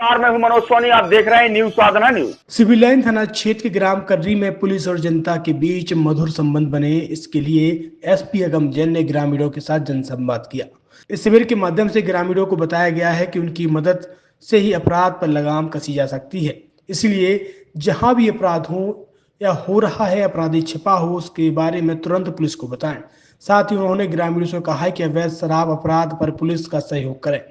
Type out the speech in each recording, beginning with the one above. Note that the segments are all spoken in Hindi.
मैं हूं मनोज सोनी, आप देख रहे हैं न्यूज साधना न्यूज। सिविल लाइन थाना क्षेत्र के ग्राम कर्री में पुलिस और जनता के बीच मधुर संबंध बने, इसके लिए एसपी अगम जैन ने ग्रामीणों के साथ जनसंवाद किया। इस शिविर के माध्यम से ग्रामीणों को बताया गया है कि उनकी मदद से ही अपराध पर लगाम कसी जा सकती है, इसलिए जहां भी अपराध हो या हो रहा है, अपराधी छिपा हो, उसके बारे में तुरंत पुलिस को बताएं। साथ ही उन्होंने ग्रामीणों से कहा कि अवैध शराब अपराध पर पुलिस का सहयोग करें।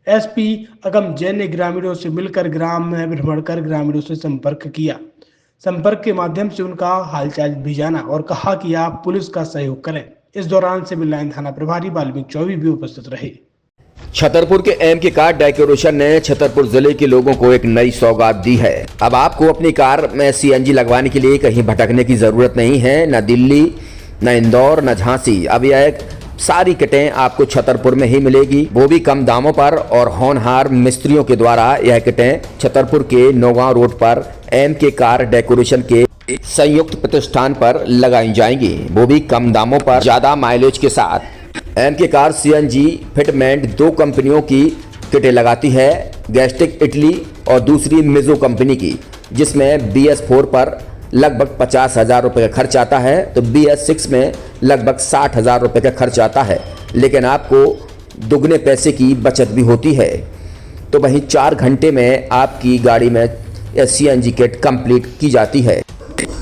एसपी अगम जैन ने ग्रामीणों से मिलकर ग्राम में भ्रमण कर ग्रामीणों से संपर्क किया। संपर्क के माध्यम से उनका हालचाल भी जाना और कहा कि आप पुलिस का सहयोग करें। इस दौरान सिविल लाइन थाना प्रभारी वाल्मीकि चौबे भी उपस्थित रहे। छतरपुर के एमके कार डेकोरेशन ने छतरपुर जिले के लोगों को एक नई सौगात दी है। अब आपको अपनी कार में सीएनजी लगवाने के लिए कहीं भटकने की जरूरत नहीं है, न दिल्ली, न इंदौर, न झांसी। अब यह सारी किटें आपको छतरपुर में ही मिलेगी, वो भी कम दामों पर और होनहार मिस्त्रियों के द्वारा। यह किटें छतरपुर के नौगांव रोड पर एमके कार डेकोरेशन के संयुक्त प्रतिष्ठान पर लगाई जाएंगी, वो भी कम दामों पर, ज्यादा माइलेज के साथ। एमके कार सीएनजी फिटमेंट दो कंपनियों की किटें लगाती है, गैस्टिक इटली और दूसरी मिजो कंपनी की, जिसमें BS4 पर लगभग 50,000 रुपये का खर्च आता है, तो BS6 में लगभग 60,000 रुपये का खर्च आता है, लेकिन आपको दुगने पैसे की बचत भी होती है। तो वहीं 4 घंटे में आपकी गाड़ी में सीएनजी किट कंप्लीट की जाती है।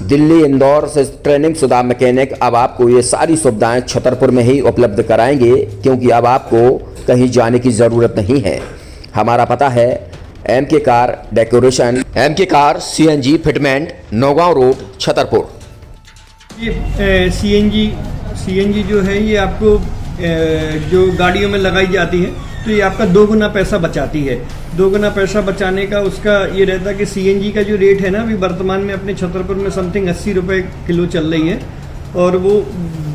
दिल्ली, इंदौर से ट्रेनिंग शुदा मैकेनिक अब आपको ये सारी सुविधाएं छतरपुर में ही उपलब्ध कराएंगे, क्योंकि अब आपको कहीं जाने की ज़रूरत नहीं है। हमारा पता है MK car decoration, MK car CNG fitment, Naugaon road, Chhatarpur. ये सीएनजी जो है ये आपको जो गाड़ियों में लगाई जाती है, तो ये आपका 2 गुना पैसा बचाती है। 2 गुना पैसा बचाने का उसका ये रहता है कि सीएनजी का जो रेट है ना, अभी वर्तमान में अपने छतरपुर में समथिंग 80 रुपये किलो चल रही है, और वो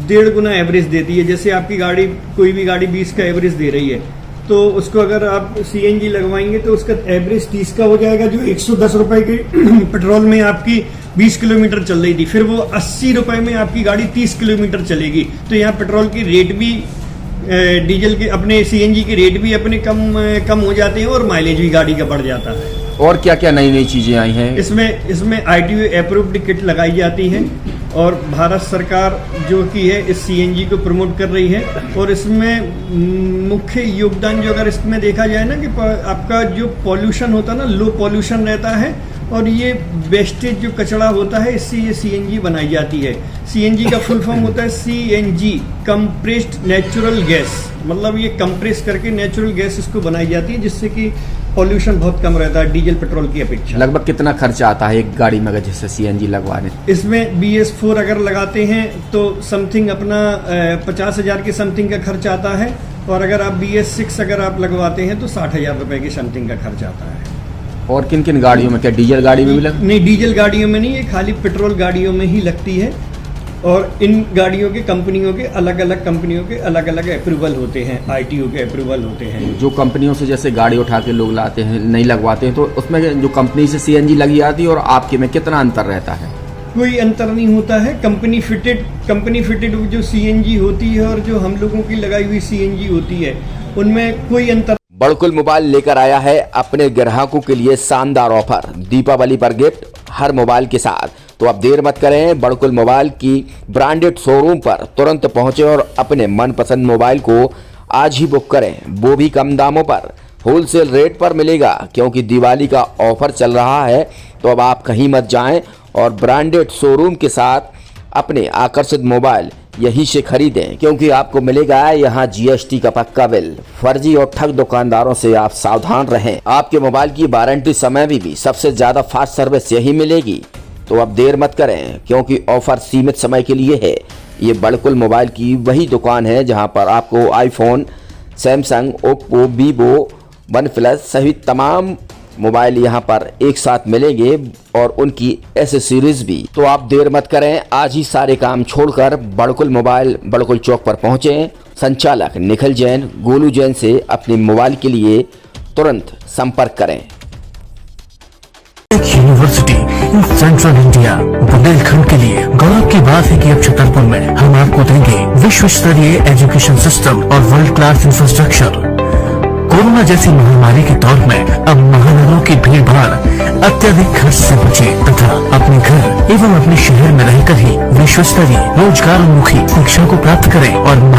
1.5 गुना एवरेज देती है। जैसे आपकी गाड़ी, कोई भी गाड़ी 20 का एवरेज दे रही है, तो उसको अगर आप सीएनजी लगवाएंगे तो उसका एवरेज 30 का हो जाएगा, जो 110 रुपए के पेट्रोल में आपकी 20 किलोमीटर चल रही थी, फिर वो 80 रुपए में आपकी गाड़ी 30 किलोमीटर चलेगी। तो यहाँ पेट्रोल की रेट भी, डीजल के, अपने सीएनजी के रेट भी अपने कम हो जाते हैं और माइलेज भी गाड़ी का बढ़ जाता है। और क्या क्या नई नई चीजें आई हैं? इसमें ITO अप्रूव्ड किट लगाई जाती है, और भारत सरकार जो की है इस सीएनजी को प्रमोट कर रही है। और इसमें मुख्य योगदान जो अगर इसमें देखा जाए ना, कि आपका जो पॉल्यूशन होता है ना, लो पॉल्यूशन रहता है, और ये वेस्टेज जो कचरा होता है, इससे ये सीएनजी बनाई जाती है। सीएनजी का फुल फॉर्म होता है CNG, कंप्रेस्ड नेचुरल गैस, मतलब ये कंप्रेस करके नेचुरल गैस इसको बनाई जाती है, जिससे कि पॉल्यूशन बहुत कम रहता है डीजल पेट्रोल की अपेक्षा। लगभग कितना खर्चा आता है एक गाड़ी में जैसे सीएनजी लगवाने? इसमें BS4 अगर लगाते हैं तो समथिंग अपना 50,000 के समथिंग का खर्च आता है, और अगर आप BS6 अगर आप लगवाते हैं तो 60,000 रुपए के समथिंग का खर्च आता है। और किन किन गाड़ियों में? क्या डीजल गाड़ी में भी नहीं, डीजल गाड़ियों में नहीं, ये खाली पेट्रोल गाड़ियों में ही लगती है। और इन गाड़ियों के कंपनियों के अलग अलग अप्रूवल होते हैं, ITO के अप्रूवल होते हैं। जो कंपनियों से जैसे गाड़ी उठा के लोग लाते हैं, नहीं लगवाते हैं, तो उसमें जो कंपनी से सीएनजी लगी जाती है और आपके में कितना अंतर रहता है? कोई अंतर नहीं होता है। कंपनी फिटेड जो सीएनजी होती है और जो हम लोगों की लगाई हुई सीएनजी होती है, उनमें कोई अंतर। बड़कुल मोबाइल लेकर आया है अपने ग्राहकों के लिए शानदार ऑफर, दीपावली पर गिफ्ट हर मोबाइल के साथ। तो अब देर मत करें, बड़कुल मोबाइल की ब्रांडेड शोरूम पर तुरंत पहुंचे और अपने मनपसंद मोबाइल को आज ही बुक करें, वो भी कम दामों पर, होलसेल रेट पर मिलेगा, क्योंकि दिवाली का ऑफर चल रहा है। तो अब आप कहीं मत जाएं और ब्रांडेड शोरूम के साथ अपने आकर्षित मोबाइल यहीं से खरीदें, क्योंकि आपको मिलेगा यहाँ GST का पक्का बिल। फर्जी और ठग दुकानदारों से आप सावधान रहें। आपके मोबाइल की वारंटी समय में भी सबसे ज्यादा फास्ट सर्विस यही मिलेगी। तो अब देर मत करें, क्योंकि ऑफर सीमित समय के लिए है। ये बड़कुल मोबाइल की वही दुकान है जहां पर आपको iPhone, Samsung, Oppo, Vivo, OnePlus सहित तमाम मोबाइल यहां पर एक साथ मिलेंगे, और उनकी एसेसरीज भी। तो आप देर मत करें, आज ही सारे काम छोड़कर बड़कुल मोबाइल बड़कुल चौक पर पहुंचें। संचालक निखिल जैन, गोलू जैन से अपने मोबाइल के लिए तुरंत संपर्क करें। University in central India, Bundelkhand के लिए गौरव की बात है कि अब छतरपुर में हम आपको देंगे विश्व स्तरीय एजुकेशन सिस्टम और वर्ल्ड क्लास इंफ्रास्ट्रक्चर। कोरोना जैसी महामारी के दौर में अब महानगरों की भीड़ भाड़ अत्यधिक खर्च से बचे तथा अपने घर एवं अपने शहर में रहकर ही विश्वस्तरीय रोजगार उन्मुखी शिक्षा को प्राप्त करें और